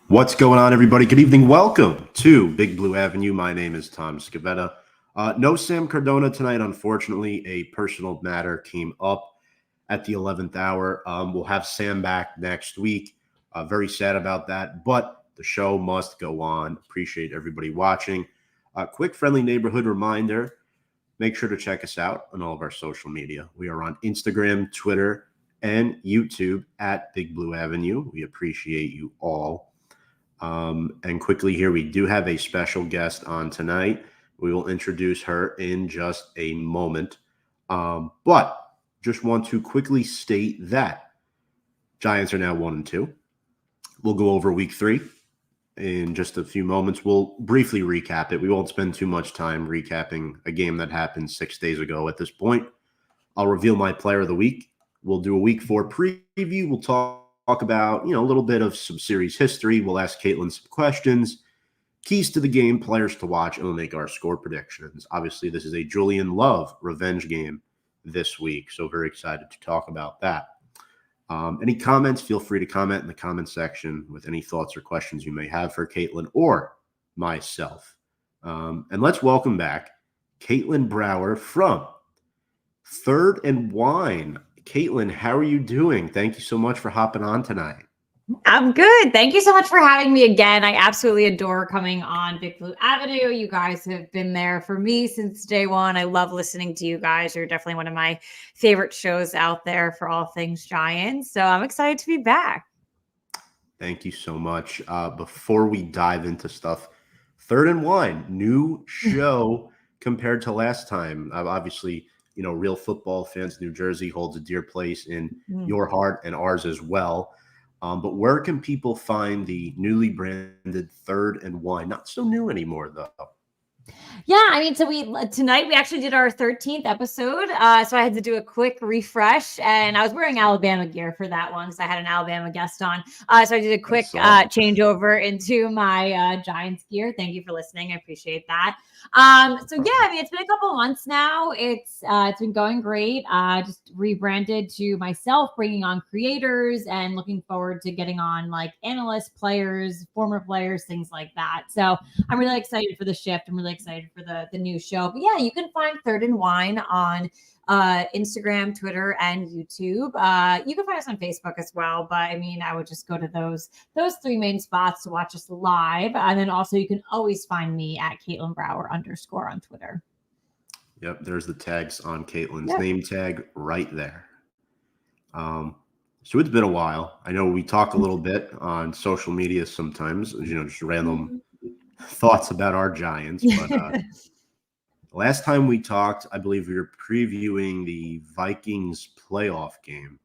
What's going on, everybody? Good evening. Welcome to Big Blue Avenue. My name is Tom Scavetta. No Sam Cardona tonight, unfortunately. A personal matter came up at the 11th hour. We'll have Sam back next week. Very sad about that, but the show must go on. Appreciate everybody watching. Quick friendly neighborhood reminder. Make sure to check us out on all of our social media. We are on Instagram, Twitter, and YouTube at Big Blue Avenue. We appreciate you all. And quickly here, we do have a special guest on tonight. We will introduce her in just a moment. But just want to quickly state that Giants are now 1-2. We'll go over week 3 in just a few moments. We'll briefly recap it. We won't spend too much time recapping a game that happened 6 days ago at this point. I'll reveal my player of the week. We'll do a week 4 preview. We'll talk about, a little bit of some series history. We'll ask Katelyn some questions, keys to the game, players to watch, and we'll make our score predictions. Obviously, this is a Julian Love revenge game this week, so very excited to talk about that. Any comments, feel free to comment in the comment section with any thoughts or questions you may have for Katelyn or myself. And let's welcome back Katelyn Brower from Third and Wine. Katelyn, how are you doing? Thank you so much for hopping on tonight. I'm good. Thank you so much for having me again. I absolutely adore coming on Big Blue Avenue. You guys have been there for me since day one. I love listening to you guys. You're definitely one of my favorite shows out there for all things Giants. So I'm excited to be back. Thank you so much. Before we dive into stuff, Third and Wine, new show compared to last time. Obviously, real football fans, New Jersey holds a dear place in your heart and ours as well. But where can people find the newly branded Third and Wine? Not so new anymore, though. Yeah, so tonight we actually did our 13th episode. So I had to do a quick refresh, and I was wearing Alabama gear for that one because I had an Alabama guest on. So I did a quick changeover into my Giants gear. Thank you for listening. I appreciate that. It's been a couple of months now. It's been going great. Just rebranded to myself, bringing on creators and looking forward to getting on like analysts, players, former players, things like that. So I'm really excited for the shift. I'm really excited for the new show. But yeah, you can find Third and Wine on Instagram, Twitter, and YouTube. You can find us on Facebook as well. But I would just go to those 3 main spots to watch us live. And then also you can always find me at Katelyn Brower _ on Twitter. Yep, there's the tags on Katelyn's name tag right there. So it's been a while. I know we talk a little bit on social media sometimes, just random thoughts about our Giants. But last time we talked, I believe we were previewing the Vikings playoff game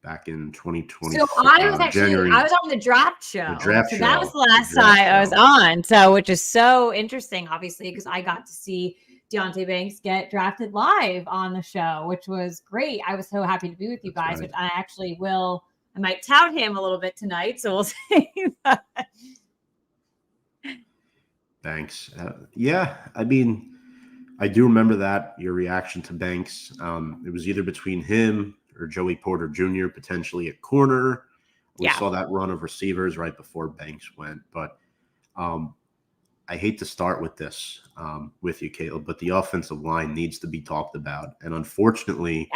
back in 2020. So I was on the draft show. That was the last time I was on. So, which is so interesting, obviously, because I got to see Deonte Banks get drafted live on the show, which was great. I was so happy to be with you guys, which I actually I might tout him a little bit tonight. So we'll see. Thanks. I do remember that, your reaction to Banks. It was either between him or Joey Porter Jr. potentially at corner. We saw that run of receivers right before Banks went. But I hate to start with this with you, Katelyn, but the offensive line needs to be talked about. And unfortunately,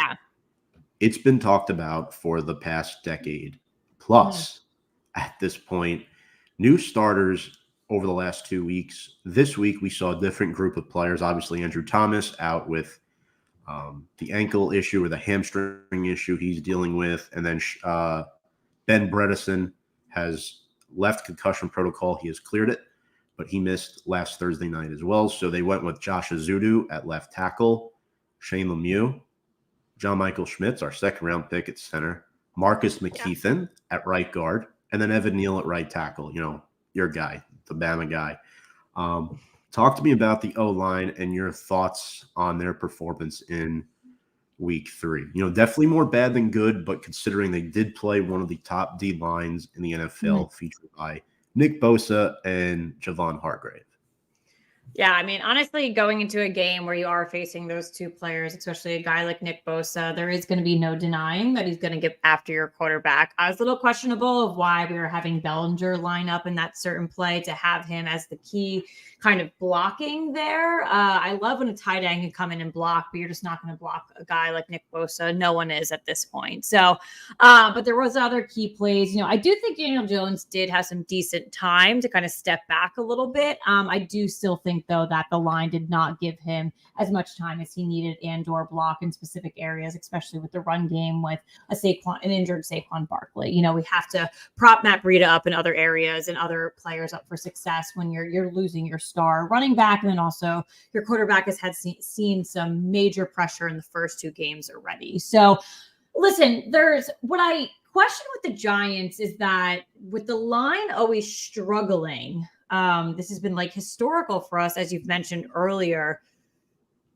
it's been talked about for the past decade plus at this point. New starters over the last 2 weeks. This week, we saw a different group of players. Obviously, Andrew Thomas out with the ankle issue or the hamstring issue he's dealing with. And then Ben Bredeson has left concussion protocol. He has cleared it, but he missed last Thursday night as well. So they went with Josh Azudu at left tackle, Shane Lemieux, John Michael Schmitz, our second-round pick at center, Marcus McKeithen at right guard, and then Evan Neal at right tackle, your guy, the Bama guy. Talk to me about the O-line and your thoughts on their performance in week 3. Definitely more bad than good, but considering they did play one of the top D lines in the NFL, featured by Nick Bosa and Javon Hargrave. Yeah, I mean, honestly, going into a game where you are facing those two players, especially a guy like Nick Bosa, there is going to be no denying that he's going to get after your quarterback. I was a little questionable of why we were having Bellinger line up in that certain play to have him as the key kind of blocking there. I love when a tight end can come in and block, but you're just not going to block a guy like Nick Bosa. No one is at this point. So, but there was other key plays. I do think Daniel Jones did have some decent time to kind of step back a little bit. I do still think, though, that the line did not give him as much time as he needed and/or block in specific areas, especially with the run game with an injured Saquon Barkley. We have to prop Matt Breida up in other areas and other players up for success when you're losing your star running back, and then also your quarterback has seen some major pressure in the first two games already. So, listen, there's what I question with the Giants is that with the line always struggling. This has been like historical for us, as you've mentioned earlier.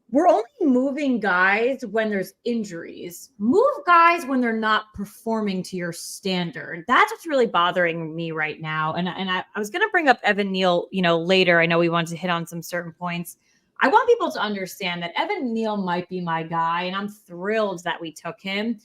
We're only moving guys when there's injuries. Move guys when they're not performing to your standard. That's what's really bothering me right now. And I was going to bring up Evan Neal, later. I know we wanted to hit on some certain points. I want people to understand that Evan Neal might be my guy, and I'm thrilled that we took him.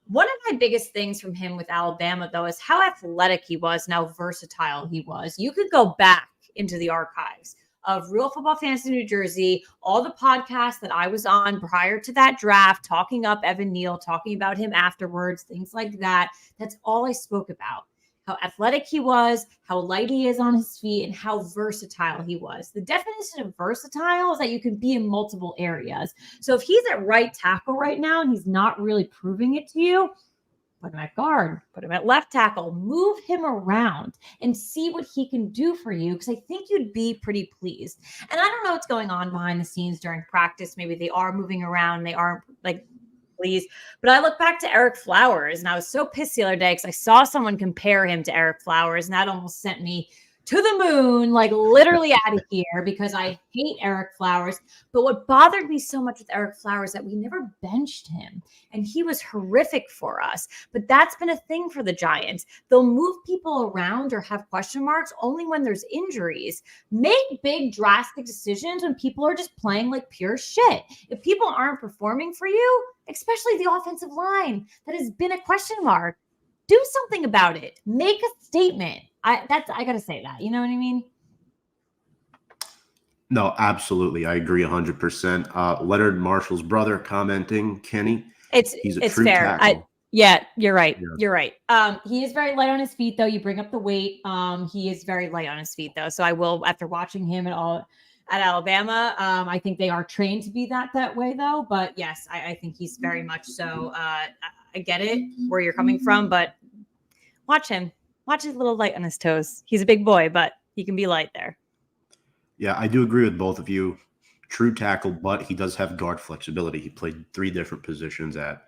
One of my biggest things from him with Alabama, though, is how athletic he was and how versatile he was. You could go back into the archives of Real Football Fantasy New Jersey, all the podcasts that I was on prior to that draft, talking up Evan Neal, talking about him afterwards, things like that. That's all I spoke about. How athletic he was, how light he is on his feet, and how versatile he was. The definition of versatile is that you can be in multiple areas. So if he's at right tackle right now and he's not really proving it to you, put him at guard, put him at left tackle, move him around and see what he can do for you, because I think you'd be pretty pleased. And I don't know what's going on behind the scenes during practice. Maybe they are moving around. They aren't pleased. But I look back to Eric Flowers, and I was so pissed the other day because I saw someone compare him to Eric Flowers, and that almost sent me to the moon, like literally out of here, because I hate Eric Flowers. But what bothered me so much with Eric Flowers that we never benched him, and he was horrific for us. But that's been a thing for the Giants. They'll move people around or have question marks only when there's injuries. Make big drastic decisions when people are just playing like pure shit. If people aren't performing for you, especially the offensive line that has been a question mark, do something about it. Make a statement. I gotta say that. You know what I mean? No, absolutely. I agree 100%. Leonard Marshall's brother commenting, Kenny. He's a true fair. tackle. Yeah, you're right. Yeah. You're right. He is very light on his feet, though. You bring up the weight. He is very light on his feet, though. So I will, after watching him at Alabama, I think they are trained to be that way, though. But yes, I think he's very much so. I get it where you're coming from, but watch him. Watch his little light on his toes. He's a big boy, but he can be light there. Yeah, I do agree with both of you. True tackle, but he does have guard flexibility. He played 3 different positions at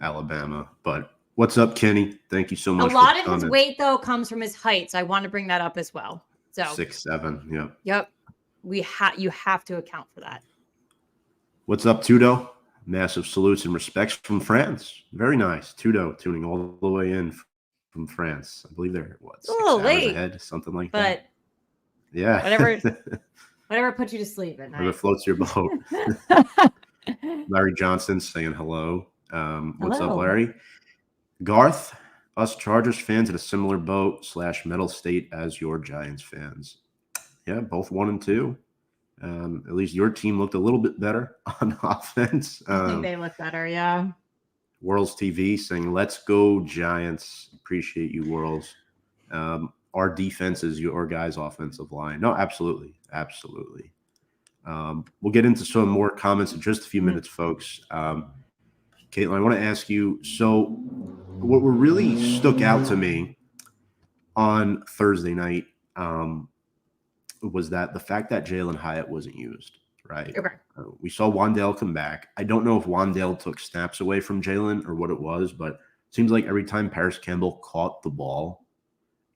Alabama. But what's up, Kenny? Thank you so much. A lot of his weight, though, comes from his height. So I want to bring that up as well. So 6'7". Yep. Yep. You have to account for that. What's up, Tudo? Massive salutes and respects from France. Very nice. Tudo tuning all the way in from France. I believe they're 6 hours ahead, something like that. But yeah, whatever puts you to sleep at night. Whatever floats your boat. Larry Johnson saying hello. What's up, Larry? Garth, us Chargers fans in a similar boat / mental state as your Giants fans. Yeah, both 1 and 2. At least your team looked a little bit better on offense. I think they look better, yeah. Worlds TV saying, let's go Giants. Appreciate you, Worlds. Our defense is your guys' offensive line. No, absolutely. Absolutely. We'll get into some more comments in just a few minutes, folks. Katelyn, I want to ask you, so what really stuck out to me on Thursday night was that the fact that Jalen Hyatt wasn't used, right? Okay. We saw Wan'Dale come back. I don't know if Wan'Dale took snaps away from Jalen or what it was, but it seems like every time Paris Campbell caught the ball,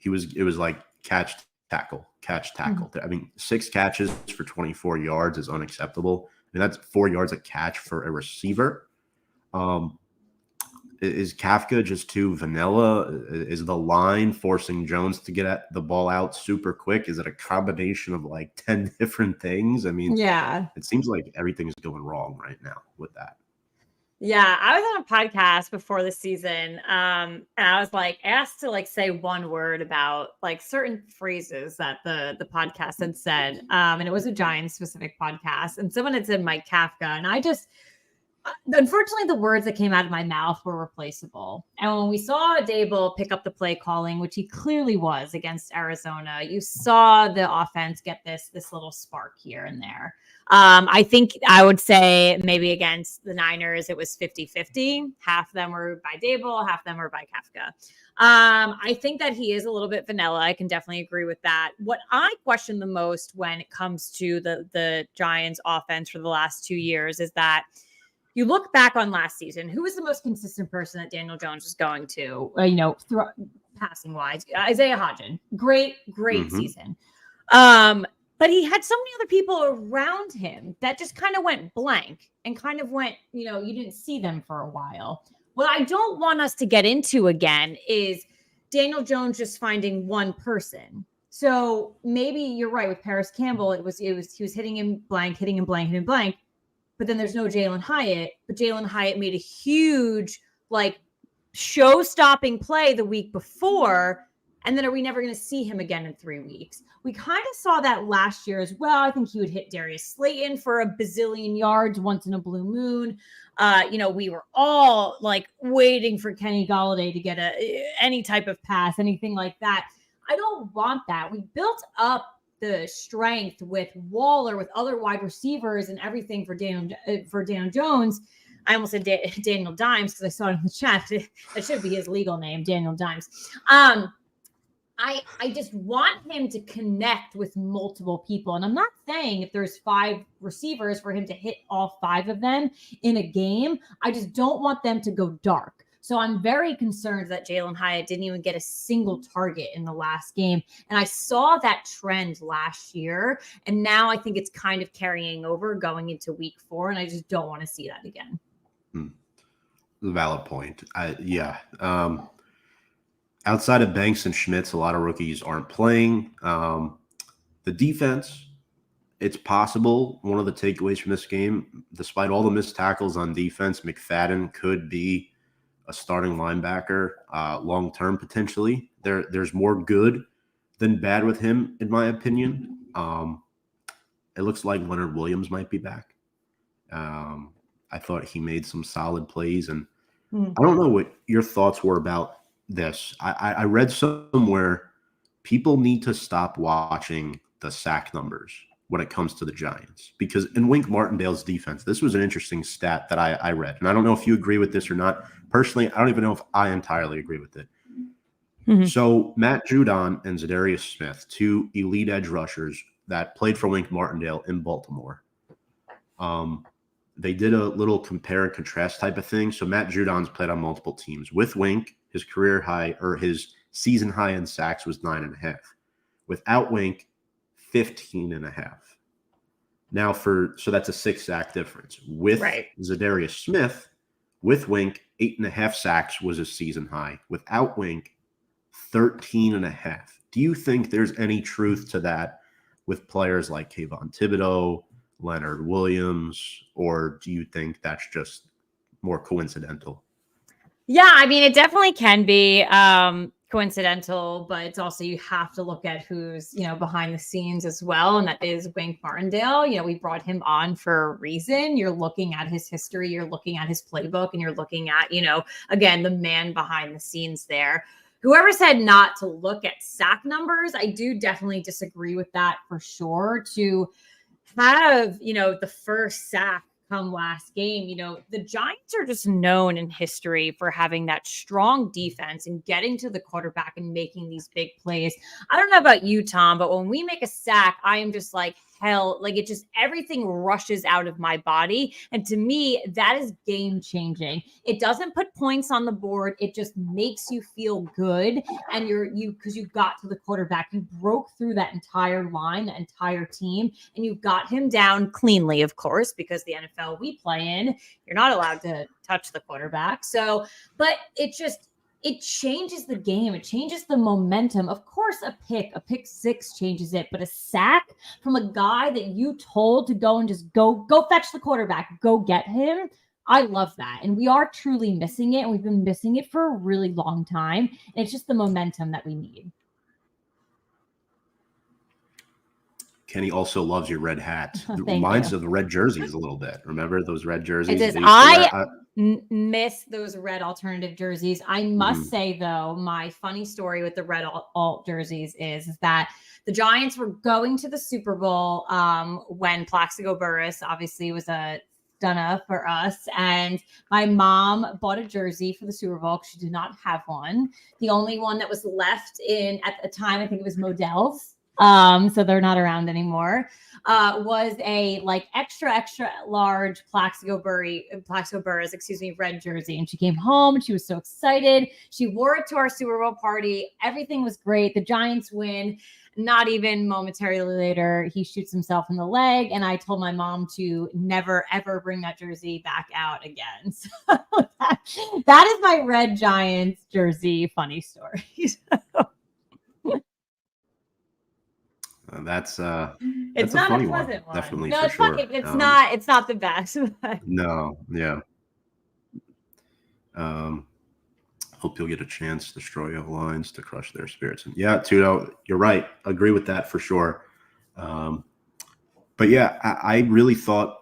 it was like catch, tackle. Mm-hmm. I mean, 6 catches for 24 yards is unacceptable. I mean, that's 4 yards a catch for a receiver. Is Kafka just too vanilla? Is the line forcing Jones to get at the ball out super quick? Is it a combination of like 10 different things? I mean, Yeah. it seems like everything is going wrong right now with that. Yeah, I was on a podcast before the season, and I was like asked to like say one word about like certain phrases that the podcast had said, and it was a Giants specific podcast, and someone had said Mike Kafka, and I just unfortunately the words that came out of my mouth were replaceable. And when we saw Dable pick up the play calling, which he clearly was against Arizona, you saw the offense get this little spark here and there. I think I would say maybe against the Niners, it was 50-50. Half of them were by Dable, half of them were by Kafka. I think that he is a little bit vanilla. I can definitely agree with that. What I question the most when it comes to the Giants offense for the last 2 years is that you look back on last season, who was the most consistent person that Daniel Jones was going to, passing wise? Isaiah Hodgins. Great season. But he had so many other people around him that just kind of went blank and kind of went, you didn't see them for a while. What I don't want us to get into again is Daniel Jones just finding one person. So maybe you're right with Paris Campbell. He was hitting him blank. But then there's no Jalen Hyatt. But Jalen Hyatt made a huge, show-stopping play the week before. And then are we never going to see him again in 3 weeks? We kind of saw that last year as well. I think he would hit Darius Slayton for a bazillion yards once in a blue moon. We were all waiting for Kenny Golladay to get any type of pass, anything like that. I don't want that. We built up the strength with Waller, with other wide receivers and everything for Daniel Jones. I almost said Daniel Dimes because I saw it in the chat. That should be his legal name, Daniel Dimes. I just want him to connect with multiple people. And I'm not saying if there's 5 receivers for him to hit all 5 of them in a game. I just don't want them to go dark. So I'm very concerned that Jalen Hyatt didn't even get a single target in the last game. And I saw that trend last year. And now I think it's kind of carrying over going into week 4. And I just don't want to see that again. Valid point. Outside of Banks and Schmitz, a lot of rookies aren't playing. The defense, it's possible one of the takeaways from this game, despite all the missed tackles on defense, McFadden could be a starting linebacker long-term potentially. There's more good than bad with him, in my opinion. It looks like Leonard Williams might be back. I thought he made some solid plays, and I don't know what your thoughts were about this. I read somewhere people need to stop watching the sack numbers when it comes to the Giants, because in Wink Martindale's defense, this was an interesting stat that I read, and I don't know if you agree with this or not. Personally, I don't even know if I entirely agree with it. Mm-hmm. So Matt Judon and Zadarius Smith, 2 elite edge rushers that played for Wink Martindale in Baltimore, they did a little compare and contrast type of thing. So Matt Judon's played on multiple teams. With Wink, his career high or his season high in sacks was 9.5. Without Wink, 15.5. Now so that's a 6 sack difference. With Zadarius Smith, with Wink, 8.5 sacks was his season high. Without Wink, 13.5. Do you think there's any truth to that with players like Kayvon Thibodeau, Leonard Williams, or do you think that's just more coincidental? Yeah, I mean, it definitely can be coincidental, but it's also you have to look at who's, behind the scenes as well, and that is Wink Martindale. We brought him on for a reason. You're looking at his history, you're looking at his playbook, and you're looking at, again, the man behind the scenes there. Whoever said not to look at sack numbers, I do definitely disagree with that for sure. To have, the first sack come last game, the Giants are just known in history for having that strong defense and getting to the quarterback and making these big plays. I don't know about you, Tom, but when we make a sack, I am just like, tell, like it just, everything rushes out of my body. And to me, that is game changing. It doesn't put points on the board. It just makes you feel good. And because you got to the quarterback, you broke through that entire line, the entire team, and you got him down cleanly, of course, because the NFL we play in, you're not allowed to touch the quarterback. So, but it changes the game. It changes the momentum. Of course, a pick six changes it, but a sack from a guy that you told to go and just go fetch the quarterback, go get him. I love that. And we are truly missing it. And we've been missing it for a really long time. And it's just the momentum that we need. Kenny also loves your red hat. Thank Reminds you. of the red jerseys a little bit. Remember those red jerseys? It is. Miss those red alternative jerseys. I must say, though, my funny story with the red alt jerseys is that the Giants were going to the Super Bowl when Plaxico Burress obviously was a stunner for us. And my mom bought a jersey for the Super Bowl because she did not have one. The only one that was left at the time, I think it was Modell's. So they're not around anymore. Was a like extra large Plaxico Burress, red jersey. And she came home and she was so excited. She wore it to our Super Bowl party. Everything was great. The Giants win. Not even momentarily later, he shoots himself in the leg. And I told my mom to never, ever bring that jersey back out again. So that is my red Giants jersey funny story. That's it's a not funny a pleasant one. Definitely, no, for it's sure. It's not the best. No, yeah. Hope you'll get a chance to destroy your lines to crush their spirits. And yeah, Tudo, you're right. Agree with that for sure. But yeah, I really thought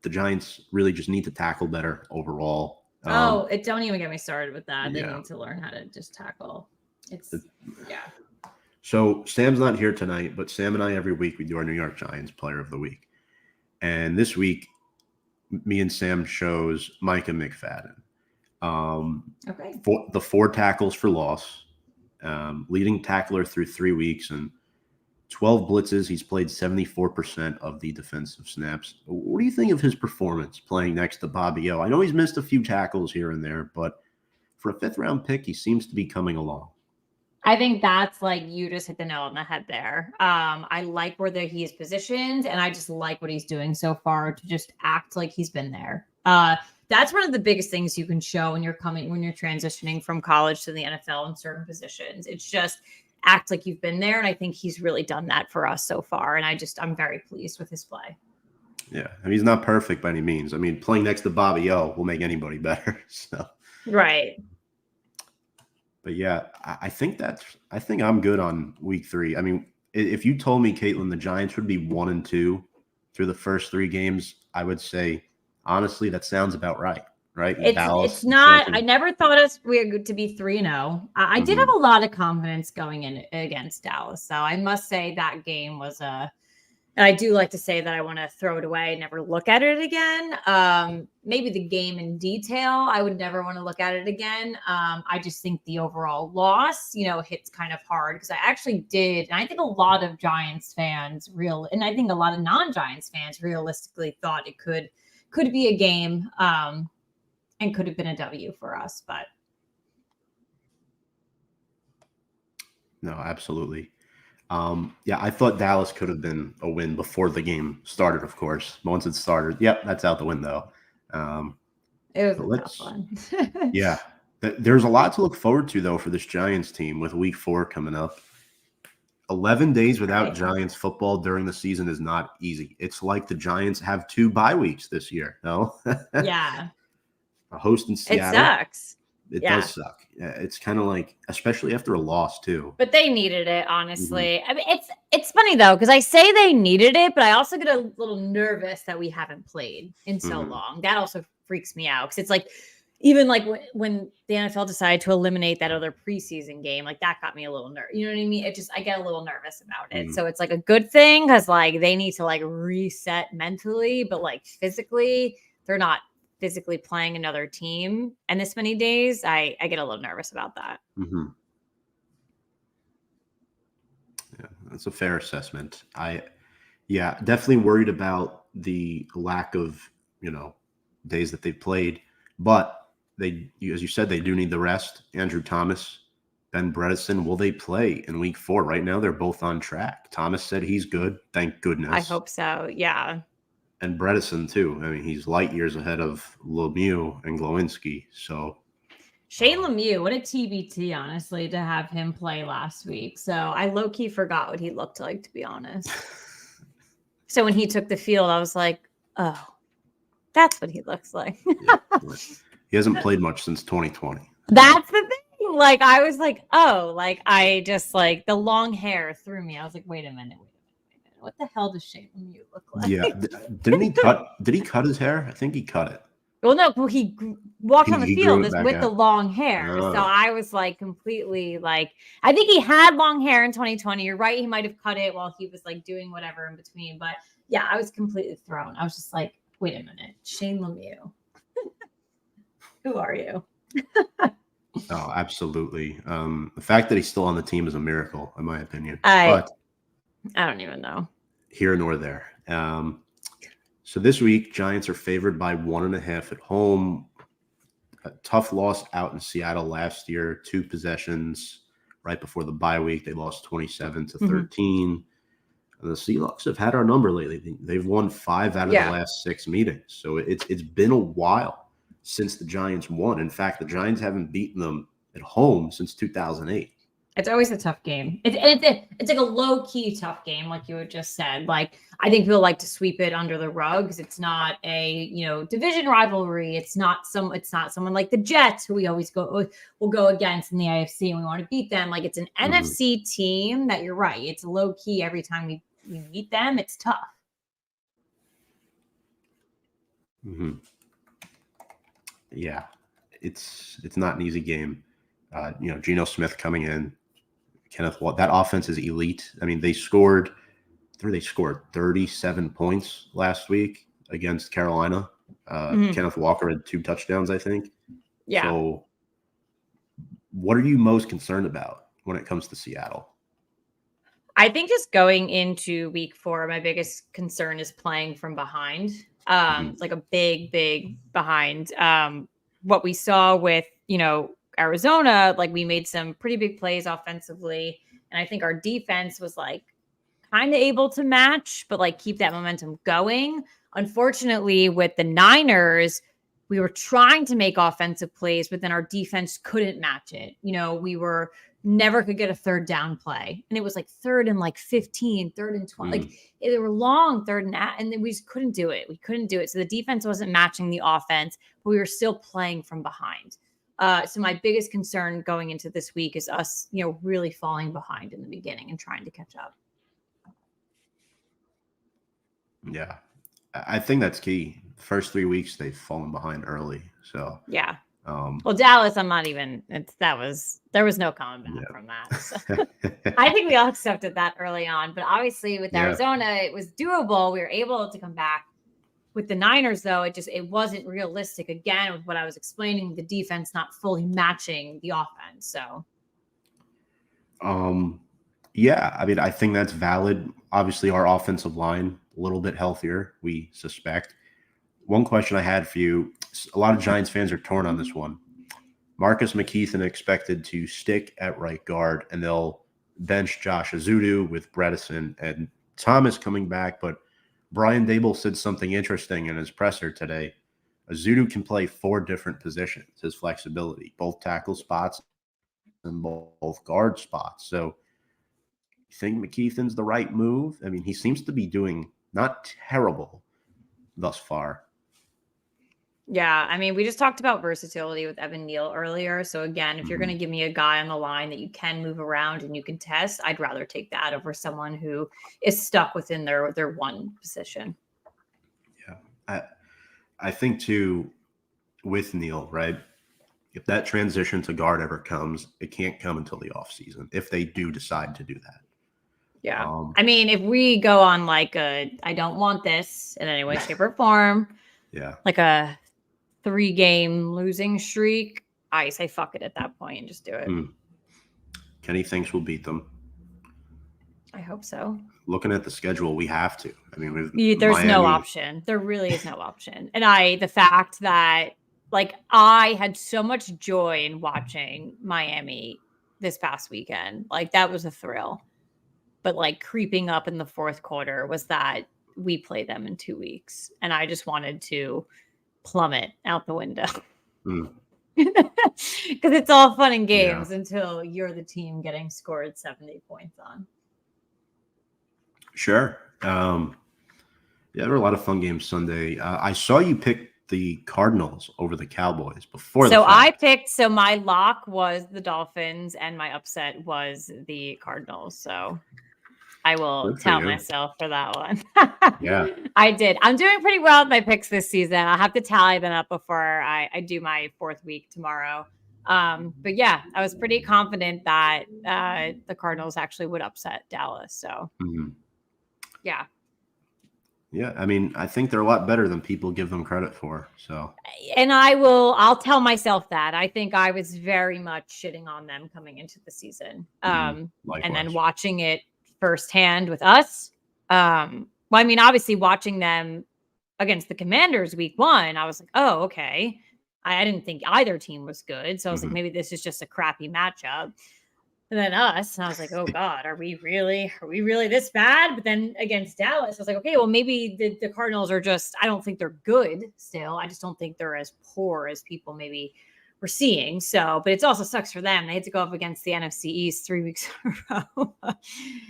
the Giants really just need to tackle better overall. Don't even get me started with that. They need to learn how to just tackle. Yeah. So Sam's not here tonight, but Sam and I, every week, we do our New York Giants Player of the Week. And this week, me and Sam chose Micah McFadden. For the 4 tackles for loss, leading tackler through 3 weeks, and 12 blitzes. He's played 74% of the defensive snaps. What do you think of his performance playing next to Bobby O? I know he's missed a few tackles here and there, but for a 5th-round pick, he seems to be coming along. I think that's like you just hit the nail on the head there. I like where he is positioned, and I just like what he's doing so far to just act like he's been there. That's one of the biggest things you can show when you're transitioning from college to the NFL in certain positions. It's just act like you've been there. And I think he's really done that for us so far. And I'm very pleased with his play. Yeah. I mean, he's not perfect by any means. I mean, playing next to Bobby O will make anybody better. So. Right. But yeah, I think I'm good on week 3. I mean, if you told me, Katelyn, the Giants would be 1-2 through the first 3 games, I would say, honestly, that sounds about right. Right? It's not. I never thought we were good to be 3-0. I did have a lot of confidence going in against Dallas. So I must say that game was and I do like to say that I want to throw it away and never look at it again. Maybe the game in detail, I would never want to look at it again. I just think the overall loss, hits kind of hard because I actually did. And I think a lot of Giants fans and I think a lot of non-Giants fans realistically thought it could be a game and could have been a W for us, but. No, absolutely. Yeah, I thought Dallas could have been a win before the game started, of course. Once it started, that's out the window. It was a tough one. Yeah. There's a lot to look forward to, though, for this Giants team with week 4 coming up. 11 days without Giants football during the season is not easy. It's like the Giants have 2 bye weeks this year, no? Yeah. A host in Seattle. It sucks. It does suck. Yeah, it's kind of like, especially after a loss too. But they needed it, honestly. I mean, it's funny though, because I say they needed it, but I also get a little nervous that we haven't played in so long. That also freaks me out because it's like, even like when the NFL decided to eliminate that other preseason game, like that got me a little nervous. You know what I mean? I get a little nervous about it. So it's like a good thing because like they need to like reset mentally, but like physically, they're not physically playing another team and this many days, I get a little nervous about that. Yeah, that's a fair assessment. Yeah, definitely worried about the lack of, days that they've played. But as you said, they do need the rest. Andrew Thomas, Ben Bredeson, will they play in week 4? Right now, they're both on track. Thomas said he's good, thank I goodness. hope so. Yeah. And Bredeson, too. I mean, he's light years ahead of Lemieux and Glowinski. So Shane Lemieux, what a TBT, honestly, to have him play last week. So I low-key forgot what he looked like, to be honest. So when he took the field, I was like, oh, that's what he looks like. yeah, he hasn't played much since 2020. That's the thing. Like, I was like, oh, like, I just, like, the long hair threw me. I was like, wait a minute. What the hell does Shane Lemieux look like? Yeah. Did he cut his hair? I think he cut it. Well, no, he walked on the field with back the out. long hair. Oh. So I was like completely like, I think he had long hair in 2020. You're right. He might have cut it while he was like doing whatever in between. But yeah, I was completely thrown. I was just like, wait a minute. Shane Lemieux. Who are you? Oh, absolutely. The fact that he's still on the team is a miracle, in my opinion. I don't even know. Here nor there. So this week, Giants are favored by 1.5 at home. A tough loss out in Seattle last year. 2 possessions right before the bye week. They lost 27-13. The Seahawks have had our number lately. They've won 5 out of the last 6 meetings. So it's been a while since the Giants won. In fact, the Giants haven't beaten them at home since 2008. It's always a tough game. It's like a low-key tough game, like you had just said. Like, I think people like to sweep it under the rug because it's not a, division rivalry. It's not someone like the Jets who we always will go against in the AFC and we want to beat them. Like, it's an NFC team that you're right. It's low-key every time we meet them. It's tough. Yeah, it's not an easy game. Geno Smith coming in. Kenneth Walker, that offense is elite. I mean, they scored 37 points last week against Carolina. Kenneth Walker had 2 touchdowns, I think. Yeah. So what are you most concerned about when it comes to Seattle? I think just going into week 4, my biggest concern is playing from behind. It's like a big behind. What we saw with, Arizona, like we made some pretty big plays offensively. And I think our defense was like kind of able to match, but like keep that momentum going. Unfortunately, with the Niners, we were trying to make offensive plays, but then our defense couldn't match it. We were never could get a 3rd down play. And it was like 3rd and like 15, 3rd and 20. Like they were long 3rd and then we just couldn't do it. We couldn't do it. So the defense wasn't matching the offense, but we were still playing from behind. So my biggest concern going into this week is us, really falling behind in the beginning and trying to catch up. Yeah, I think that's key. The first 3 weeks, they've fallen behind early. So yeah. Well, Dallas, I'm not even. There was no coming back from that. So. I think we all accepted that early on, but obviously with Arizona, it was doable. We were able to come back. With the Niners, though, it wasn't realistic. Again, with what I was explaining, the defense not fully matching the offense. So, yeah, I mean, I think that's valid. Obviously, our offensive line a little bit healthier, we suspect. One question I had for you: a lot of Giants fans are torn on this one. Marcus McKeithen expected to stick at right guard, and they'll bench Josh Azudu with Bredeson and Thomas coming back, but Brian Dable said something interesting in his presser today. Azudu can play 4 different positions, his flexibility, both tackle spots and both guard spots. So you think McKeithen's the right move? I mean, he seems to be doing not terrible thus far. Yeah, I mean, we just talked about versatility with Evan Neal earlier. So again, if you're going to give me a guy on the line that you can move around and you can test, I'd rather take that over someone who is stuck within their one position. Yeah, I think too with Neal, right? If that transition to guard ever comes, it can't come until the offseason if they do decide to do that. Yeah. I mean, if we go on like I don't want this in any way, shape, or form. Yeah. Like a 3-game losing streak, I say fuck it at that point and just do it. Kenny thinks we'll beat them. I hope so. looking at the schedule, we have to. I mean, there's Miami. No option. There really is no option. And the fact that like I had so much joy in watching Miami this past weekend, like that was a thrill. But like creeping up in the fourth quarter was that we play them in 2 weeks, and I just wanted to plummet out the window. Because it's all fun and games until you're the team getting scored 70 points on. Sure. There were a lot of fun games Sunday. I saw you pick the Cardinals over the Cowboys before. So my lock was the Dolphins and my upset was the Cardinals. So I will tout myself for that one. Yeah, I did. I'm doing pretty well with my picks this season. I'll have to tally them up before I do my 4th week tomorrow. But yeah, I was pretty confident that the Cardinals actually would upset Dallas. So yeah. Yeah, I mean, I think they're a lot better than people give them credit for. So, and I'll tell myself that. I think I was very much shitting on them coming into the season. And then watching it firsthand with us. Well, I mean, obviously watching them against the Commanders week 1, I was like, oh, okay. I didn't think either team was good. So I was like, maybe this is just a crappy matchup. And then us, and I was like, oh God, are we really this bad? But then against Dallas, I was like, okay, well, maybe the Cardinals are just, I don't think they're good still. I just don't think they're as poor as people maybe were seeing. So, but it also sucks for them. They had to go up against the NFC East 3 weeks in a row.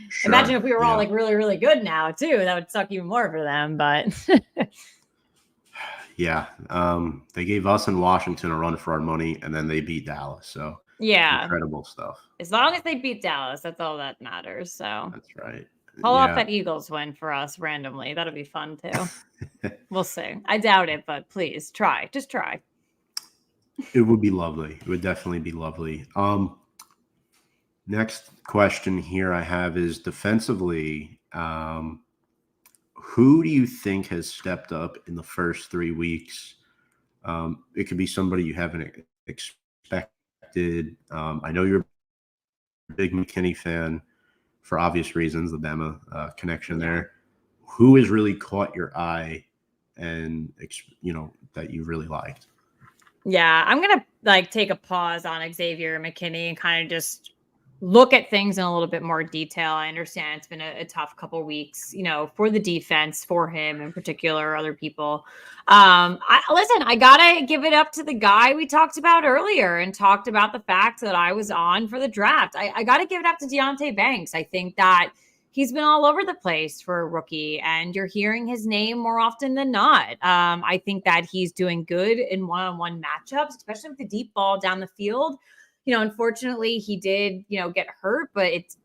Sure. Imagine if we were all like really, really good now too. That would suck even more for them, but yeah. They gave us in Washington a run for our money, and then they beat Dallas. So yeah, incredible stuff. As long as they beat Dallas, that's all that matters. So that's right. Pull off that Eagles win for us randomly. That'll be fun too. We'll see. I doubt it, but please try. Just try. It would be lovely. It would definitely be lovely. Next question here I have is defensively. Who do you think has stepped up in the first 3 weeks? It could be somebody you haven't expected. I know you're a big McKinney fan for obvious reasons, the Bama connection there. Who has really caught your eye and, that you really liked? Yeah, I'm going to take a pause on Xavier McKinney and kind of just look at things in a little bit more detail. I understand it's been a tough couple weeks, for the defense, for him in particular, other people. I gotta give it up to the guy we talked about earlier and talked about the fact that I was on for the draft. I gotta give it up to Deonte Banks. I think that he's been all over the place for a rookie, and you're hearing his name more often than not. I think that he's doing good in one-on-one matchups, especially with the deep ball down the field. Unfortunately, he did, get hurt, but it's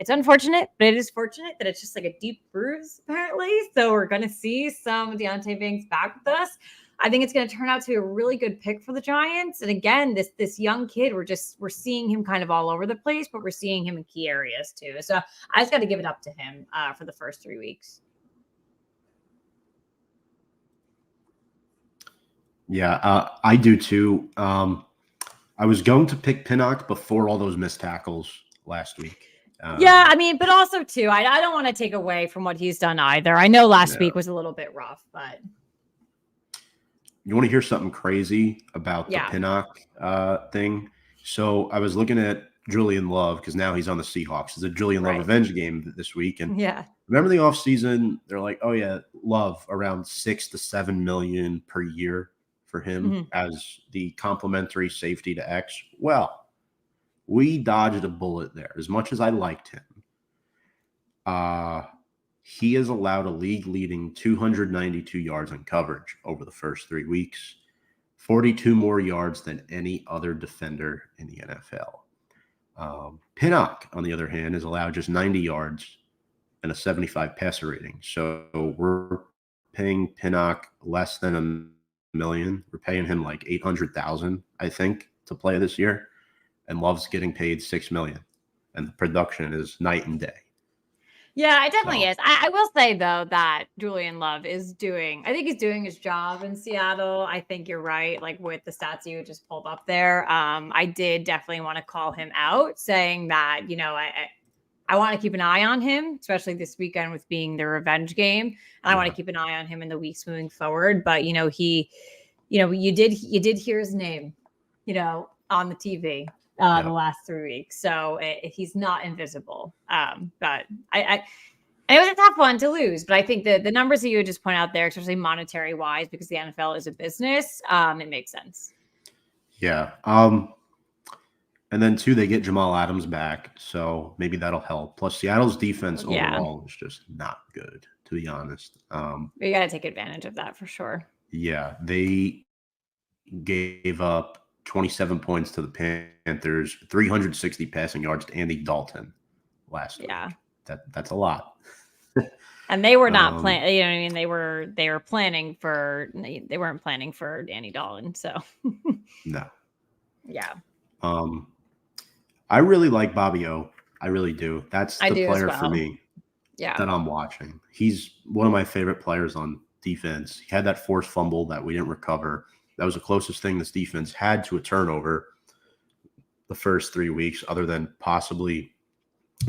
unfortunate, but it is fortunate that it's just like a deep bruise, apparently. So we're going to see some Deonte Banks back with us. I think it's going to turn out to be a really good pick for the Giants. And again, this young kid, we're seeing him kind of all over the place, but we're seeing him in key areas too. So I just got to give it up to him for the first 3 weeks. Yeah, I do too. I was going to pick Pinnock before all those missed tackles last week. But also too, I don't want to take away from what he's done either. I know last week was a little bit rough, but you want to hear something crazy about the Pinnock thing? So I was looking at Julian Love because now he's on the Seahawks. It's a Julian Love revenge game this week, and remember the offseason, they're like, oh yeah, Love around 6 to 7 million per year for him as the complimentary safety to X. Well, we dodged a bullet there. As much as I liked him, he has allowed a league-leading 292 yards in coverage over the first 3 weeks, 42 more yards than any other defender in the NFL. Pinnock, on the other hand, has allowed just 90 yards and a 75 passer rating. So we're paying Pinnock less than $1 million. We're paying him like $800,000, I think, to play this year, and Love's getting paid $6 million, and the production is night and day. Yeah, it definitely is. I will say though that Julian Love is doing his job in Seattle. I think you're right, like with the stats you just pulled up there. I did definitely want to call him out, saying that I want to keep an eye on him, especially this weekend with being the revenge game. And I want to keep an eye on him in the weeks moving forward. But you did hear his name, on the TV the last 3 weeks. So he's not invisible. But it was a tough one to lose, but I think the numbers that you would just point out there, especially monetary wise, because the NFL is a business, it makes sense. Yeah. And then too, they get Jamal Adams back, so maybe that'll help. Plus, Seattle's defense overall is just not good, to be honest. You got to take advantage of that for sure. Yeah, they gave up 27 points to the Panthers, 360 passing yards to Andy Dalton last week. That's a lot. And they were not planning. You know what I mean? They were planning for. They weren't planning for Danny Dalton. So no. Yeah. I really like Bobby O. I really do. That's the player for me. Yeah. That I'm watching. He's one of my favorite players on defense. He had that forced fumble that we didn't recover. That was the closest thing this defense had to a turnover the first 3 weeks, other than possibly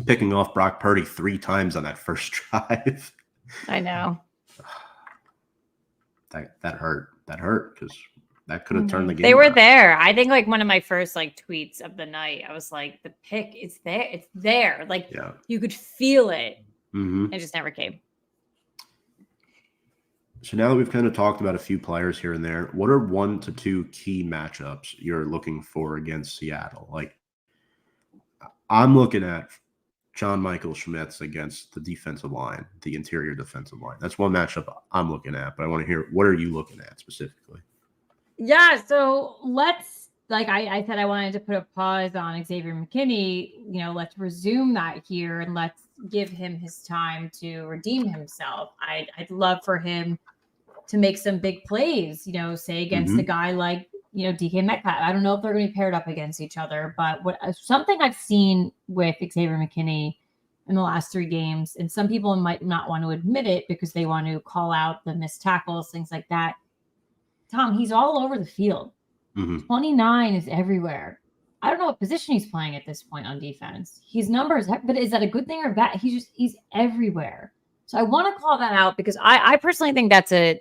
picking off Brock Purdy 3 times on that first drive. I know. That hurt. That hurt because that could have turned the game. They were there. I think one of my first tweets of the night, I was like, the pick is there. It's there. You could feel it. Mm-hmm. It just never came. So now that we've kind of talked about a few players here and there, what are 1 to 2 key matchups you're looking for against Seattle? I'm looking at John Michael Schmitz against the defensive line, the interior defensive line. That's one matchup I'm looking at, but I want to hear, what are you looking at specifically? Yeah, so let's, I said, I wanted to put a pause on Xavier McKinney. Let's resume that here and let's give him his time to redeem himself. I'd love for him to make some big plays, say against a guy like, DK Metcalf. I don't know if they're going to be paired up against each other, but something I've seen with Xavier McKinney in the last 3 games, and some people might not want to admit it because they want to call out the missed tackles, things like that. Tom, he's all over the field. 29 is everywhere. I don't know what position he's playing at this point on defense. His numbers, but is that a good thing or bad? He's everywhere. So I want to call that out because I personally think that's a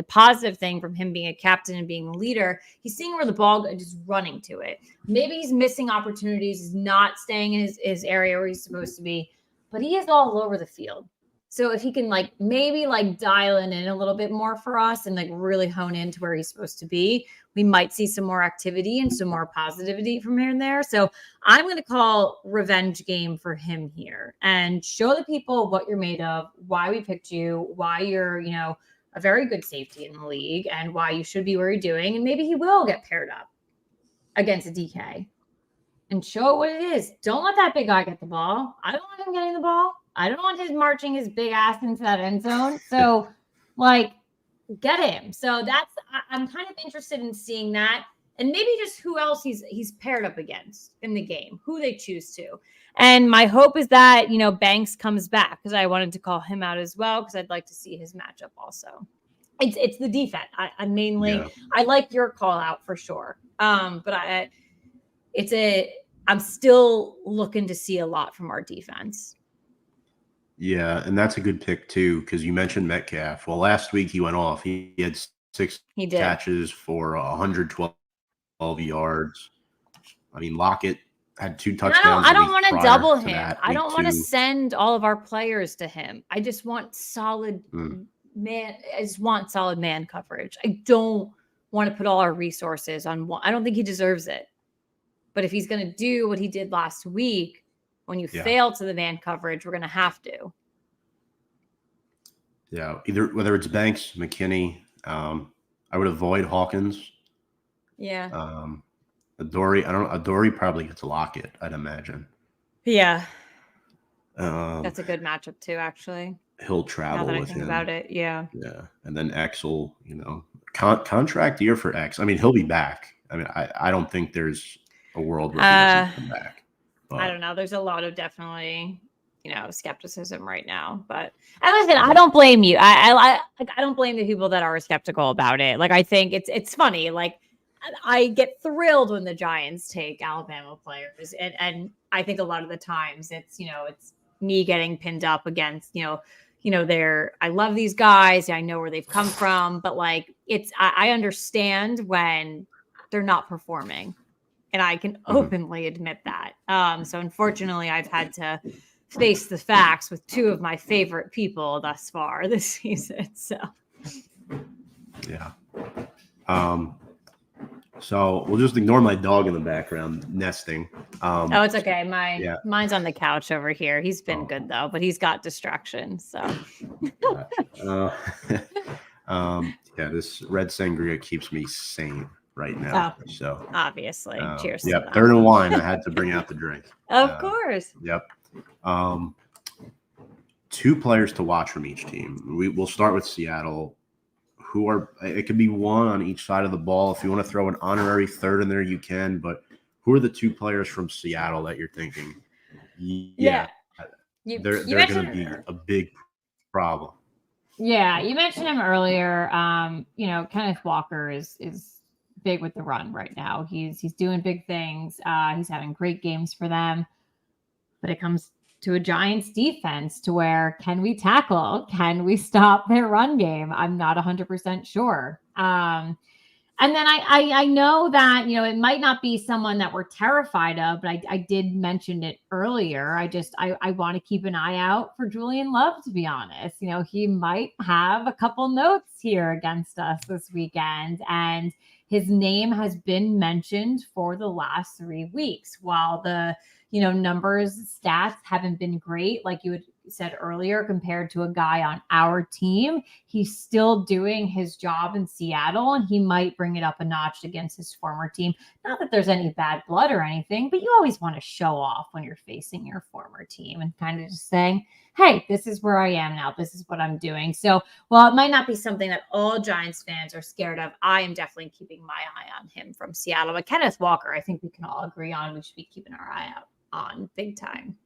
positive thing from him being a captain and being a leader. He's seeing where the ball is just running to it. Maybe he's missing opportunities. He's not staying in his area where he's supposed to be, but he is all over the field. So if he can maybe dial in a little bit more for us and really hone into where he's supposed to be, we might see some more activity and some more positivity from here and there. So I'm going to call revenge game for him here and show the people what you're made of, why we picked you, why you're, a very good safety in the league and why you should be where you're doing. And maybe he will get paired up against a DK and show what it is. Don't let that big guy get the ball. I don't want him getting the ball. I don't want him marching his big ass into that end zone. So, get him. So I'm kind of interested in seeing that. And maybe just who else he's paired up against in the game, who they choose to. And my hope is that, Banks comes back because I wanted to call him out as well because I'd like to see his matchup also. It's the defense. I like your call out for sure. But I'm still looking to see a lot from our defense. Yeah, and that's a good pick too, because you mentioned Metcalf. Well, last week he went off. He had 6 catches for 112 yards. I mean, Lockett had 2 touchdowns. I don't want to double him. I don't want to send all of our players to him. I just want solid man. I just want solid man coverage. I don't want to put all our resources on one. I don't think he deserves it. But if he's going to do what he did last week, when you fail to the man coverage, we're going to have to. Yeah, whether it's Banks, McKinney, I would avoid Hawkins. Yeah. Adoree, Adoree probably gets Lockett, I'd imagine. Yeah. That's a good matchup too, actually. He'll travel with him. About it, yeah. Yeah, and then X will, contract year for X. I mean, he'll be back. I mean, I don't think there's a world where he doesn't come back. I don't know. There's a lot of definitely, skepticism right now. But and listen, I don't blame you. I don't blame the people that are skeptical about it. I think it's funny. I get thrilled when the Giants take Alabama players, and I think a lot of the times it's me getting pinned up against, I love these guys. I know where they've come from, but like I understand when they're not performing, and I can openly admit that. So unfortunately, I've had to face the facts with two of my favorite people thus far this season. So yeah. So we'll just ignore my dog in the background nesting. it's okay. Mine's on the couch over here. He's been good though, but he's got distractions. So this red sangria keeps me sane right now. So obviously, cheers. Yep, third and wine. I had to bring out the drink. Of course. Yep. 2 players to watch from each team. We'll start with Seattle. It could be one on each side of the ball. If you want to throw an honorary third in there, you can. But who are the 2 players from Seattle that you're thinking? Yeah, they're going to be a big problem. Yeah, you mentioned him earlier. Kenneth Walker is big with the run right now. He's doing big things. He's having great games for them. But it comes to a Giants defense to where, can we tackle? Can we stop their run game? I'm not 100% sure. And then I know that, it might not be someone that we're terrified of, but I did mention it earlier. I want to keep an eye out for Julian Love, to be honest. He might have a couple notes here against us this weekend, and his name has been mentioned for the last 3 weeks. While the numbers, stats haven't been great, like you had said earlier, compared to a guy on our team, he's still doing his job in Seattle, and he might bring it up a notch against his former team. Not that there's any bad blood or anything, but you always want to show off when you're facing your former team and kind of just saying, hey, this is where I am now. This is what I'm doing. So while it might not be something that all Giants fans are scared of, I am definitely keeping my eye on him from Seattle. But Kenneth Walker, I think we can all agree on, we should be keeping our eye out on big time.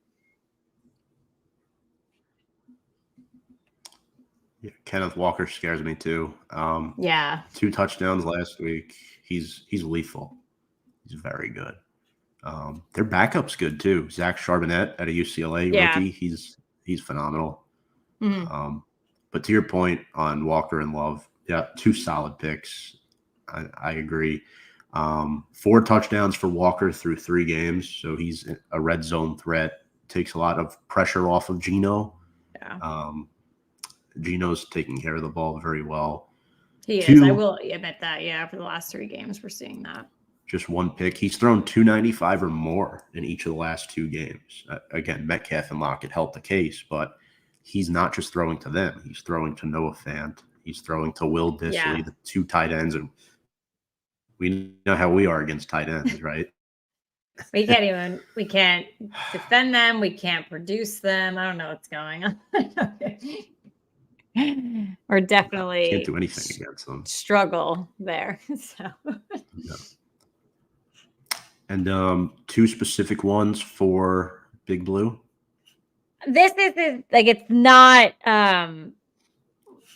Yeah, Kenneth Walker scares me too. 2 touchdowns last week. He's lethal. He's very good. Their backup's good too. Zach Charbonnet at a UCLA rookie. He's phenomenal. But to your point on Walker and Love, 2 solid picks. I agree. 4 touchdowns for Walker through 3 games. So he's a red zone threat. Takes a lot of pressure off of Geno. Yeah. Geno's taking care of the ball very well. He is. I will admit that. Yeah, for the last 3 games, we're seeing that. Just 1 pick. He's thrown 295 or more in each of the last 2 games. Again, Metcalf and Lockett helped the case, but he's not just throwing to them. He's throwing to Noah Fant. He's throwing to Will Dissly, the 2 tight ends. And we know how we are against tight ends, right? We can't defend them. We can't produce them. I don't know what's going on. We're definitely can't do anything against them. Struggle there. So. Yeah. And 2 specific ones for Big Blue. This is like, it's not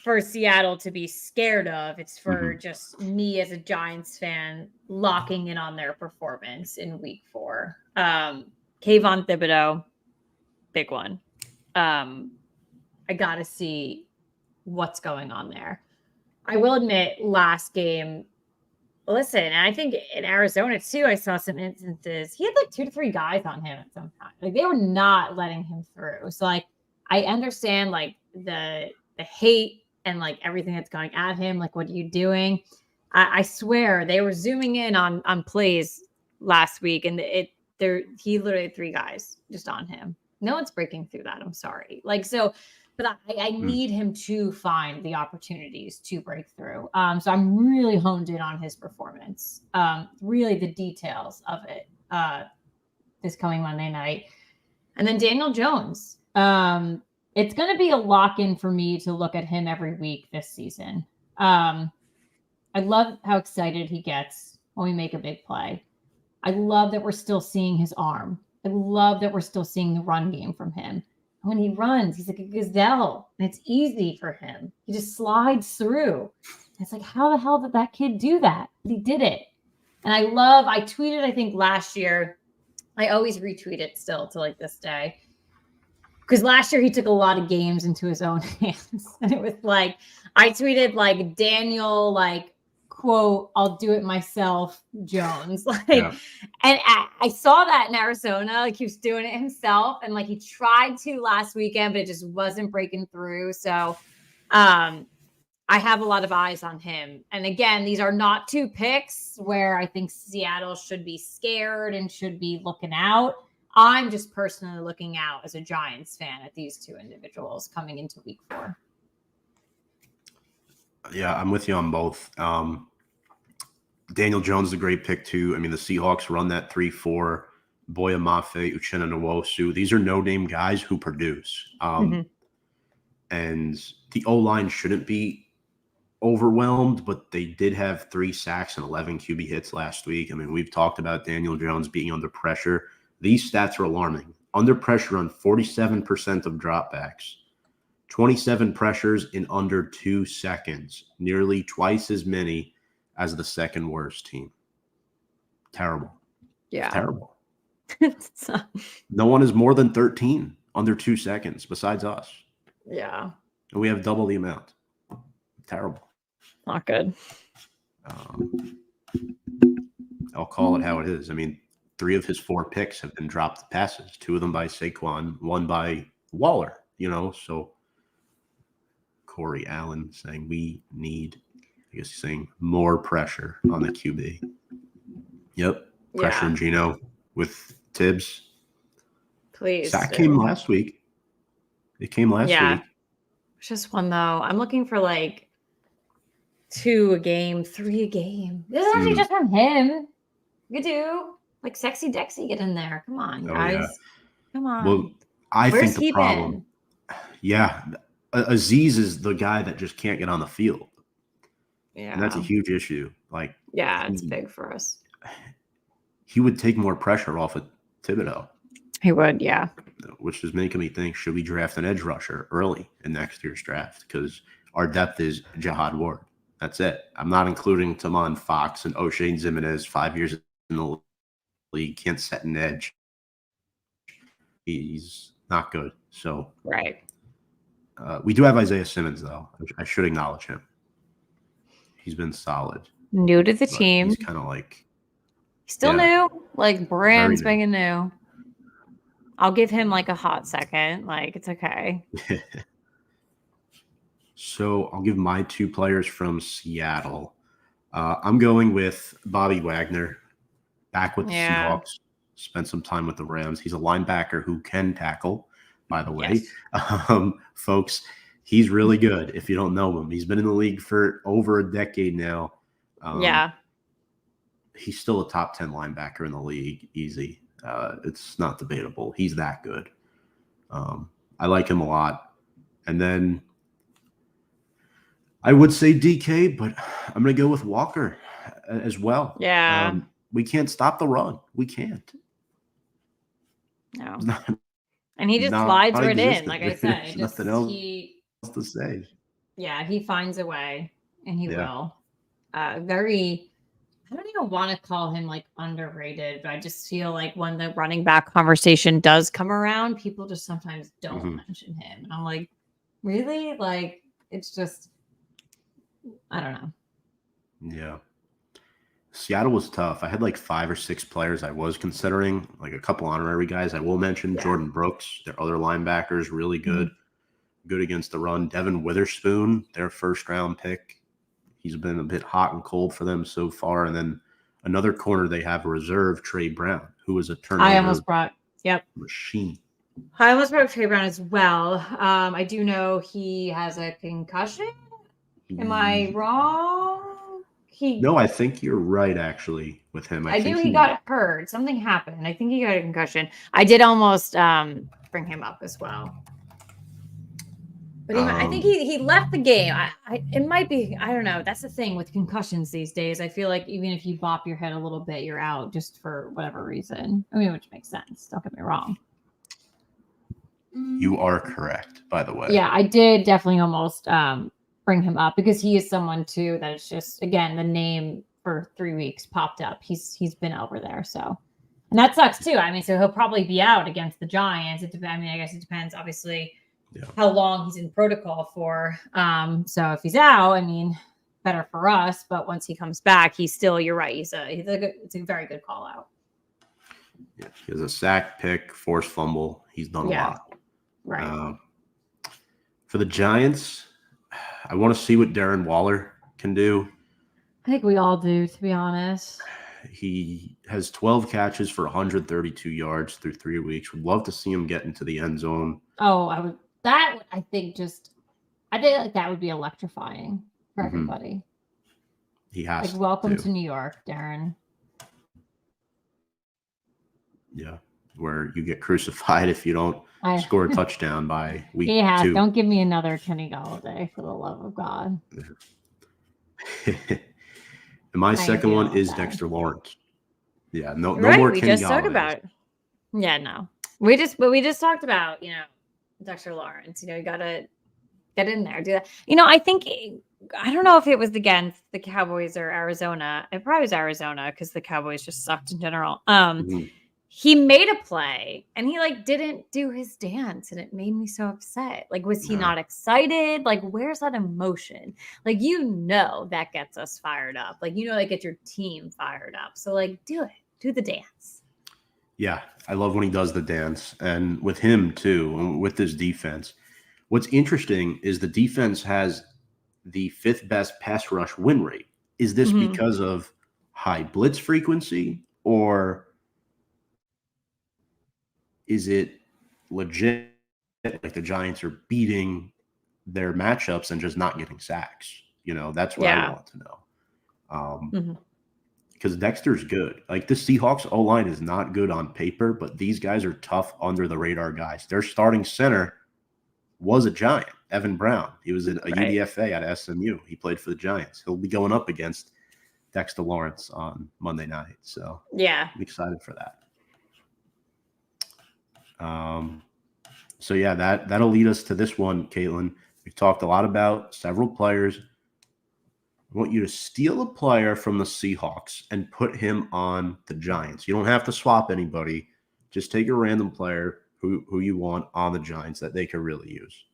for Seattle to be scared of. It's for just me as a Giants fan locking in on their performance in week 4. Kayvon Thibodeau, big one. I got to see what's going on there. I will admit, last game, listen, and I think in Arizona too, I saw some instances. He had like 2 to 3 guys on him at some time. Like, they were not letting him through. So like, I understand like the hate and like everything that's going at him. Like, what are you doing? I swear they were zooming in on plays last week, and he literally had 3 guys just on him. No one's breaking through that. I'm sorry. Like, so. But I need him to find the opportunities to break through. So I'm really honed in on his performance, really the details of it this coming Monday night. And then Daniel Jones. It's going to be a lock-in for me to look at him every week this season. I love how excited he gets when we make a big play. I love that we're still seeing his arm. I love that we're still seeing the run game from him. When he runs, he's like a gazelle, and it's easy for him. He just slides through. It's like, how the hell did that kid do that? But he did it. And I tweeted, I think last year, I always retweet it still to like this day. because last year he took a lot of games into his own hands. And it was like, I tweeted like Daniel, like, quote, I'll do it myself, Jones. Like, Yeah. and I saw that in Arizona, like he was doing it himself. And like he tried to last weekend, but it just wasn't breaking through. So I have a lot of eyes on him. And again, these are not two picks where I think Seattle should be scared and should be looking out. I'm just personally looking out as a Giants fan at these two individuals coming into week 4. Yeah, I'm with you on both. Daniel Jones is a great pick too. I mean, the Seahawks run that 3-4. Boya Mafe, Uchenna Nwosu. These are no-name guys who produce. And the O-line shouldn't be overwhelmed, but they did have 3 sacks and 11 QB hits last week. I mean, we've talked about Daniel Jones being under pressure. These stats are alarming. Under pressure on 47% of dropbacks, 27 pressures in under 2 seconds, nearly twice as many as the second worst team. Terrible. Yeah. It's terrible. No one is more than 13 under 2 seconds besides us. Yeah. And we have double the amount. Terrible. Not good. I'll call it how it is. I mean, 3 of his 4 picks have been dropped passes, 2 of them by Saquon, 1 by Waller, so Corey Allen saying we need, I guess he's saying more pressure on the QB. Yep. Pressure in Gino with Tibbs. Please. Sack came last week. It came last week. Just one though. I'm looking for like 2 a game, 3 a game. This is actually just from him. You could do like Sexy Dexy get in there. Come on, guys. Yeah. Come on. Well, I think the problem. Yeah. Aziz is the guy that just can't get on the field. Yeah. And that's a huge issue. Like, it's big for us. He would take more pressure off of Thibodeau. He would, yeah. Which is making me think, should we draft an edge rusher early in next year's draft? Because our depth is Jihad Ward. That's it. I'm not including Tamon Fox and O'Shane Zimenez, 5 years in the league, can't set an edge. He's not good. So right. We do have Isaiah Simmons, though. I should acknowledge him. He's been solid. New to the team. He's kind of like... He's still new. Like, brand spanking new. I'll give him, like, a hot second. Like, it's okay. So I'll give my 2 players from Seattle. I'm going with Bobby Wagner, back with the Seahawks. Spent some time with the Rams. He's a linebacker who can tackle, by the way. Yes. Folks, he's really good if you don't know him. He's been in the league for over a decade now. He's still a top 10 linebacker in the league. Easy. It's not debatable. He's that good. I like him a lot. And then I would say DK, but I'm going to go with Walker as well. Yeah. We can't stop the run. We can't. No. And he just slides right in. Like I said, nothing else to say. Yeah, he finds a way, and he will. Very, I don't even want to call him like underrated, but I just feel like when the running back conversation does come around, people just sometimes don't mention him. And I'm like, really? Like, it's just, I don't know. Yeah. Seattle was tough. I had like 5 or 6 players I was considering, like a couple honorary guys. I will mention Jordan Brooks, their other linebackers, really good. Good against the run. Devin Witherspoon, their first-round pick. He's been a bit hot and cold for them so far. And then another corner they have a reserve, Trey Brown, who is a turnover machine. I almost brought Trey Brown as well. I do know he has a concussion. Am I wrong? No, I think you're right, actually, with him. I think he got hurt. Something happened. I think he got a concussion. I did almost bring him up as well. But I think he left the game. It might be, I don't know. That's the thing with concussions these days. I feel like even if you bop your head a little bit, you're out just for whatever reason. I mean, which makes sense. Don't get me wrong. You are correct, by the way. Yeah, I did definitely almost bring him up because he is someone too that is just, again, the name for 3 weeks popped up. He's been over there, so And that sucks too. I mean, so he'll probably be out against the Giants. I mean, I guess it depends, obviously, how long he's in protocol for. So if he's out, I mean, better for us. But once he comes back, he's still. You're right. It's a very good call out. Yeah, he has a sack, pick, forced fumble. He's done a lot. Right. For the Giants, I want to see what Darren Waller can do. I think we all do, to be honest. He has 12 catches for 132 yards through 3 weeks. Would love to see him get into the end zone. Oh, I think like that would be electrifying for everybody. He has welcome to New York, Darren. Yeah, where you get crucified if you don't score a touchdown by week 2. Don't give me another Kenny Golladay, for the love of God. And my second one is Dexter Lawrence. Yeah, no more Kenny Golladay. We just talked about it. Yeah, no. We just talked about, Dexter Lawrence. You got to get in there. Do that. I don't know if it was against the Cowboys or Arizona. It probably was Arizona because the Cowboys just sucked in general. He made a play and he didn't do his dance, and it made me so upset. Was he not excited? Where's that emotion? That gets us fired up. That gets your team fired up. So do the dance. Yeah, I love when he does the dance. And with him too, with this defense, what's interesting is the defense has the 5th best pass rush win rate. Is this because of high blitz frequency, or is it legit the Giants are beating their matchups and just not getting sacks? That's what I want to know. Because Dexter's good. The Seahawks O-line is not good on paper, but these guys are tough under the radar guys. Their starting center was a Giant, Evan Brown. He was a UDFA at SMU. He played for the Giants. He'll be going up against Dexter Lawrence on Monday night. So I'm excited for that. That'll lead us to this one, Katelyn. We've talked a lot about several players. I want you to steal a player from the Seahawks and put him on the Giants. You don't have to swap anybody. Just take a random player who you want on the Giants that they could really use.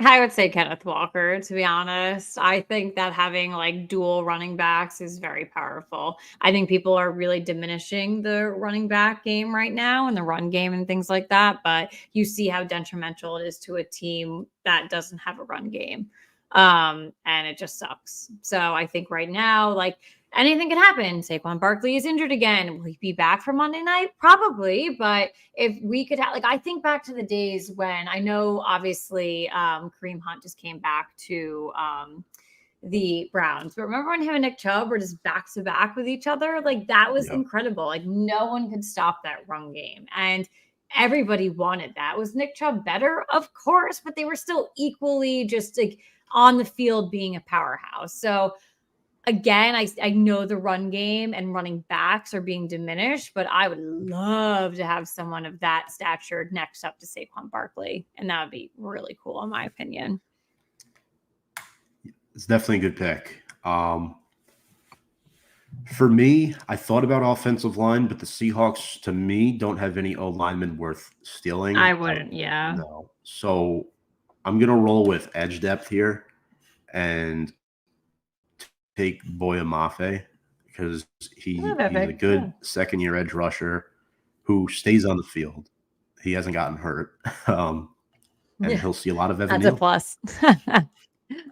I would say Kenneth Walker, to be honest. I think that having dual running backs is very powerful. I think people are really diminishing the running back game right now and the run game and things like that. But you see how detrimental it is to a team that doesn't have a run game. And it just sucks. So I think right now, anything can happen. Saquon Barkley is injured again. Will he be back for Monday night? Probably. But if we could have, I think back to the days when I know, obviously, Kareem Hunt just came back to the Browns. But remember when him and Nick Chubb were just back to back with each other? That was incredible. No one could stop that run game. And everybody wanted that. Was Nick Chubb better? Of course. But they were still equally just on the field being a powerhouse. So again, I know the run game and running backs are being diminished, but I would love to have someone of that stature next up to Saquon Barkley. And that would be really cool, in my opinion. It's definitely a good pick. For me, I thought about offensive line, but the Seahawks, to me, don't have any O-linemen worth stealing. I wouldn't, No. So I'm going to roll with edge depth here and take Boya Mafe because he's a good second-year edge rusher who stays on the field. He hasn't gotten hurt. And he'll see a lot of Evan Neal. That's a plus.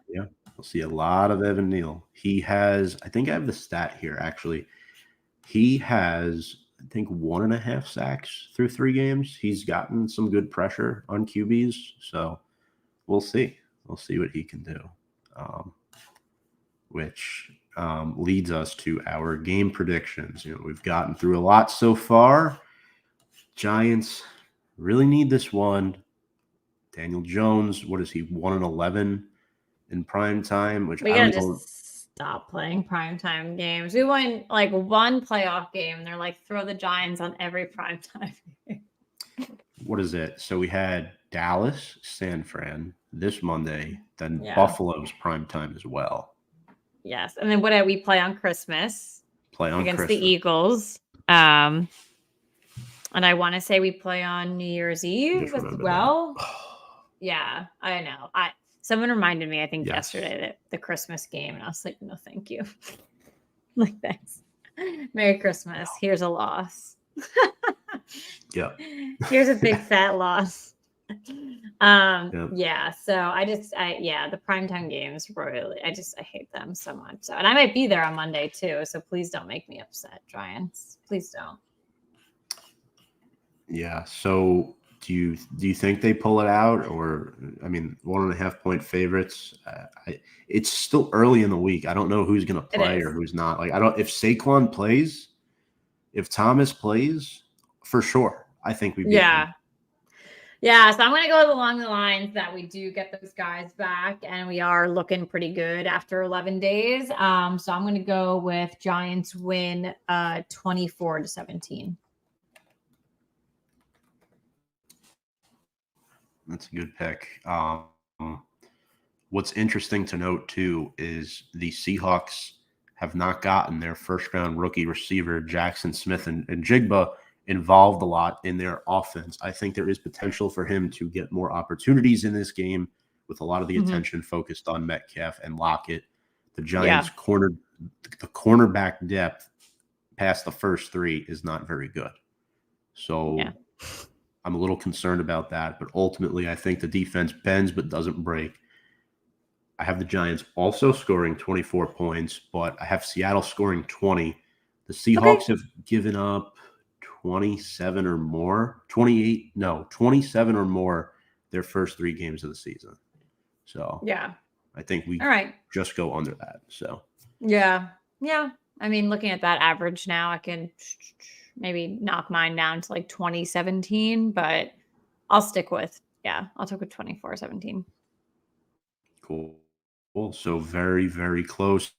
Yeah, we'll see a lot of Evan Neal. He has, I think I have the stat here, actually. He has, I think, 1.5 sacks through 3 games. He's gotten some good pressure on QBs. So we'll see. We'll see what he can do. Which leads us to our game predictions. We've gotten through a lot so far. Giants really need this one. Daniel Jones, what is he, 1-11 in prime time? Which we gotta just stop playing primetime games. We won one playoff game, and they're throw the Giants on every primetime game. What is it? So we had Dallas, San Fran this Monday, then Buffalo's primetime as well. Yes. And then what do we play on Christmas? Against the Eagles. And And I want to say we play on New Year's Eve as well. Yeah, I know. Someone reminded me, I think yesterday, that the Christmas game, and I was like, no, thank you. Like, thanks. Merry Christmas. Here's a loss. Yeah. Here's a big fat loss. Yeah. So the primetime games royally. I hate them so much. So, and I might be there on Monday too. So please don't make me upset, Giants. Please don't. Yeah. So do you think they pull it out, or 1.5 point favorites? It's still early in the week. I don't know who's going to play or who's not. Like, if Saquon plays, if Thomas plays, for sure, I think we beat them. Yeah, so I'm going to go along the lines that we do get those guys back, and we are looking pretty good after 11 days. So I'm going to go with Giants win 24-17. That's a good pick. What's interesting to note, too, is the Seahawks have not gotten their first-round rookie receiver, Jackson Smith and Jigba, involved a lot in their offense. I think there is potential for him to get more opportunities in this game, with a lot of the attention focused on Metcalf and Lockett. The Giants' cornerback depth past the first three is not very good. So I'm a little concerned about that. But ultimately, I think the defense bends but doesn't break. I have the Giants also scoring 24 points, but I have Seattle scoring 20. The Seahawks have given up 27 or more their first 3 games of the season. So I think we just go under that. So yeah. I mean, looking at that average now, I can maybe knock mine down to like 2017, but I'll stick with 24-17. Cool. So very, very close.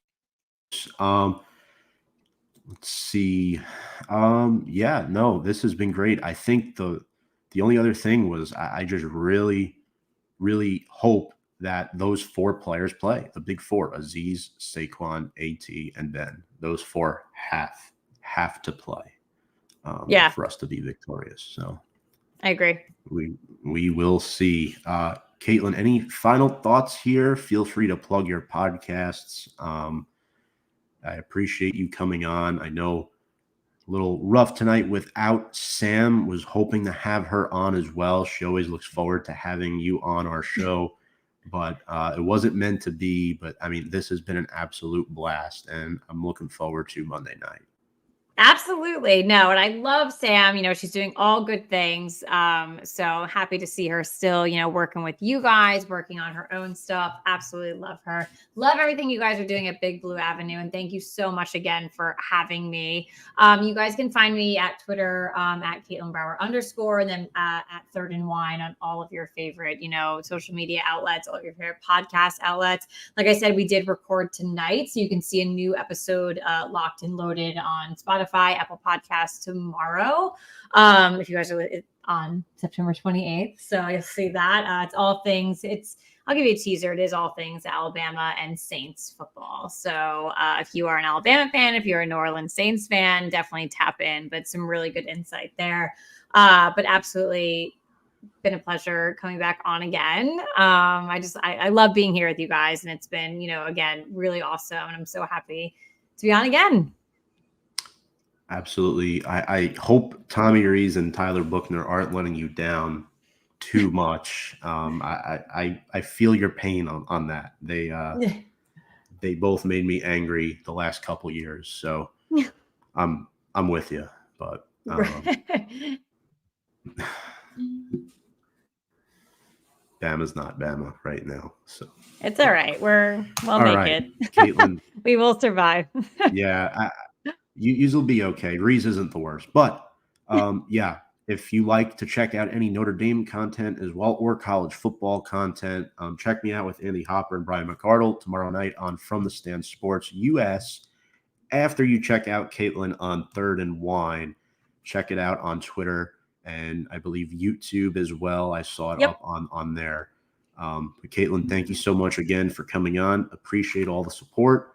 Let's see. This has been great. I think the only other thing was I just really, really hope that those 4 players play. The big 4: Aziz, Saquon, AT, and Ben. Those 4 have to play for us to be victorious. So I agree. We will see. Katelyn, any final thoughts here? Feel free to plug your podcasts. I appreciate you coming on. I know a little rough tonight without Sam. Was hoping to have her on as well. She always looks forward to having you on our show, but it wasn't meant to be. But I mean, this has been an absolute blast, and I'm looking forward to Monday night. Absolutely. No, and I love Sam. She's doing all good things. So happy to see her still, working with you guys, working on her own stuff. Absolutely love her. Love everything you guys are doing at Big Blue Avenue. And thank you so much again for having me. You guys can find me at Twitter at Katelyn Brower _ and then at Third and Wine on all of your favorite, social media outlets, all of your favorite podcast outlets. Like I said, we did record tonight, so you can see a new episode locked and loaded on Spotify, Apple Podcasts tomorrow. If you guys are on September 28th, so you'll see that. It's all things. I'll give you a teaser. It is all things Alabama and Saints football. So if you are an Alabama fan, if you're a New Orleans Saints fan, definitely tap in. But some really good insight there. But absolutely been a pleasure coming back on again. I love being here with you guys, and it's been, again, really awesome. And I'm so happy to be on again. Absolutely. I hope Tommy Rees and Tyler Buchner aren't letting you down too much. I feel your pain on that. They both made me angry the last couple years. So I'm with you, but Bama's not Bama right now. So it's all right. We'll make it. Katelyn, we will survive. Yeah. You'll be okay. Reese isn't the worst, but if you like to check out any Notre Dame content as well, or college football content, check me out with Andy Hopper and Brian McArdle tomorrow night on From the Stand Sports US. After you check out Katelyn on Third and Wine, check it out on Twitter and I believe YouTube as well. I saw it up on there. But Katelyn, thank you so much again for coming on. Appreciate all the support.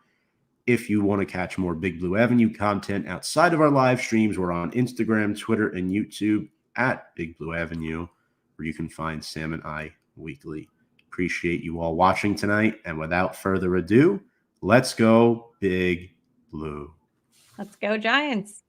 if you want to catch more Big Blue Avenue content outside of our live streams, we're on Instagram, Twitter, and YouTube at Big Blue Avenue, where you can find Sam and I weekly. Appreciate you all watching tonight. And without further ado, let's go Big Blue. Let's go Giants.